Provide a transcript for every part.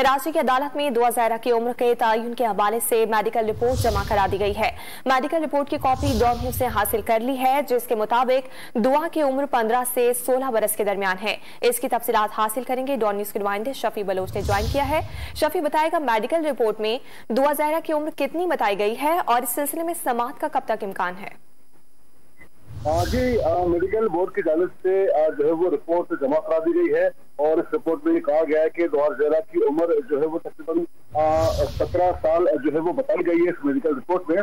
कराची की अदालत में दुआ ज़हरा की उम्र के तयन के हवाले से मेडिकल रिपोर्ट जमा करा दी गई है। मेडिकल रिपोर्ट की कॉपी डॉन से हासिल कर ली है, जिसके मुताबिक दुआ की उम्र 15 से 16 बरस के दरमियान है। इसकी तफसीलात हासिल करेंगे। डॉन न्यूज़ के नुमाइंदे शफी बलोच ने ज्वाइन किया है। शफी, बताएगा मेडिकल रिपोर्ट में दुआ ज़हरा की उम्र कितनी बताई गई है और इस सिलसिले में समाअत का कब तक इम्कान है? जी, मेडिकल बोर्ड की जानिब से जो है वो रिपोर्ट जमा करा दी गई है और इस रिपोर्ट में ये कहा गया है कि दुआ ज़हरा की उम्र जो है वो तकरीबन 17 साल जो है वो बताई गई है इस मेडिकल रिपोर्ट में।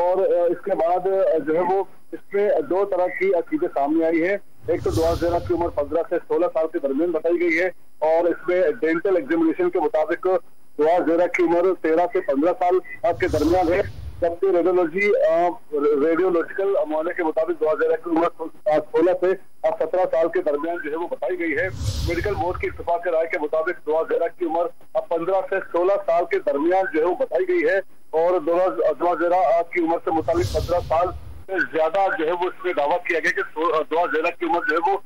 और इसके बाद जो है वो इसमें दो तरह की चीजें सामने आई है। एक तो दुआ ज़हरा की उम्र 15 से 16 साल के दरमियान बताई गई है और इसमें डेंटल एग्जामिनेशन के मुताबिक दुआ ज़हरा की उम्र 13 से 15 साल के दरमियान है, जबकि रेडियोलॉजिकल मुआयने के मुताबिक दुआ ज़हरा की उम्र 16 से 17 साल के दरमियान जो है वो बताई गई है। मेडिकल बोर्ड की इत्तेफाक राय के मुताबिक दुआ ज़हरा की उम्र 15 से 16 साल के दरमियान जो है वो बताई गई है और दुआ ज़हरा की उम्र से मुताबिक 15 साल से ज्यादा जो है वो इसमें दावा किया गया कि दुआ ज़हरा की उम्र जो है वो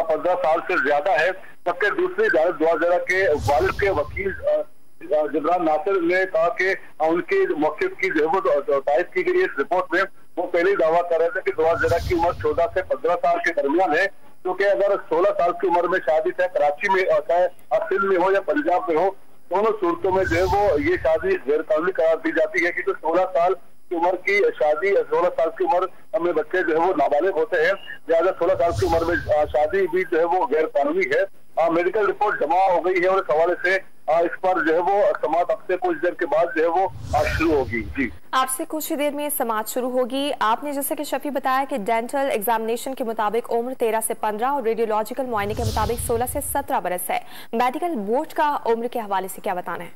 15 साल से ज्यादा है। जबकि दूसरी जानब दुआ ज़हरा के वालिद के वकील जिब्रान नासिर ने कहा कि उनकी मौक़िफ़ की जो है वो तारीफ की गई है इस रिपोर्ट में। वो पहले ही दावा कर रहे थे कि दुआ ज़हरा की उम्र 14 से 15 साल के दरमियान है, क्योंकि अगर 16 साल की उम्र में शादी चाहे कराची में चाहे सिंध में हो या पंजाब में हो, दोनों सूरतों में जो है वो ये शादी गैर कानूनी करार दी जाती है। क्योंकि 16 साल की उम्र की शादी 16 साल की उम्र में बच्चे जो है वो नाबालिग होते हैं, लिहाजा 16 साल की उम्र में शादी भी जो है वो गैर कानूनी है। मेडिकल रिपोर्ट जमा हो गई है और इस हवाले से इस पर जो है वो समाअत अब से कुछ देर के बाद जो है वो शुरू होगी। जी, आपसे कुछ ही देर में समाअत शुरू होगी। आपने जैसे कि शफी बताया कि डेंटल एग्जामिनेशन के मुताबिक उम्र 13 से 15 और रेडियोलॉजिकल मुआयने के मुताबिक 16 से 17 बरस है। मेडिकल बोर्ड का उम्र के हवाले से क्या बताना है?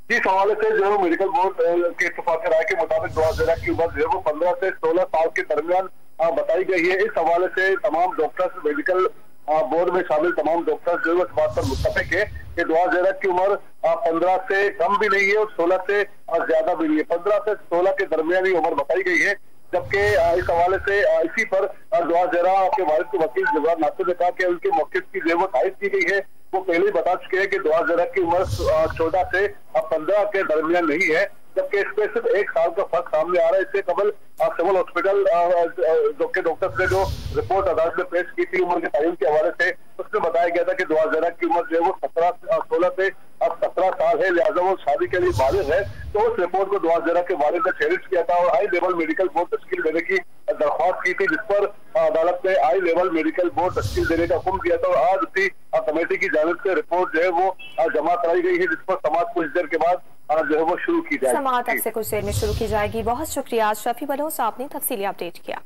जी, इस हवाले से जो है मेडिकल बोर्ड के इत्तेफाक राय के मुताबिक दुआ ज़हरा की उम्र जो है वो 15 से 16 साल के दरमियान बताई गई है। इस हवाले से तमाम डॉक्टर्स, मेडिकल बोर्ड में शामिल तमाम डॉक्टर्स जो है इस बात पर मुत्तफिक है कि दुआ ज़हरा की उम्र 15 से कम भी नहीं है और 16 से ज्यादा भी नहीं है। 15 से 16 के दरमियान ही उम्र बताई गई है। जबकि इस हवाले से इसी पर दुआ ज़हरा के वालिद के वकील जिब्रान नासिर ने कहा कि उनकी मौक़िफ़ की जो है वो तारीफ की गई है। वो पहले ही बता चुके हैं कि दुआ ज़हरा की उम्र 14 से 15 के दरमियान नहीं है, जबकि इसमें सिर्फ 1 साल का फर्क सामने आ रहा है। इससे कबल सिविल हॉस्पिटल के डॉक्टर्स ने जो रिपोर्ट अदालत में पेश की थी उम्र के तयन के हवाले से, उसमें बताया गया था कि दुआ ज़हरा की उम्र जो है वो 16 से 17 साल है, लिहाजा वो शादी के लिए बालिग है। तो उस रिपोर्ट को दुआ ज़हरा के वालिद ने चैलेंज किया था और हाई लेवल मेडिकल बोर्ड तश्कील देने की दरख्वास्त की थी, जिस पर अदालत ने हाई लेवल मेडिकल बोर्ड तश्कील देने का हुक्म दिया था और आज उसी कमेटी की जानिब से रिपोर्ट जो है वो जमा कराई गई है, जिस पर समाअत कुछ देर के बाद जो है वो शुरू की जाएगी। समाअत अब से कुछ देर में शुरू की जाएगी। बहुत शुक्रिया शफी बलोच, आपने तफसीली अपडेट किया।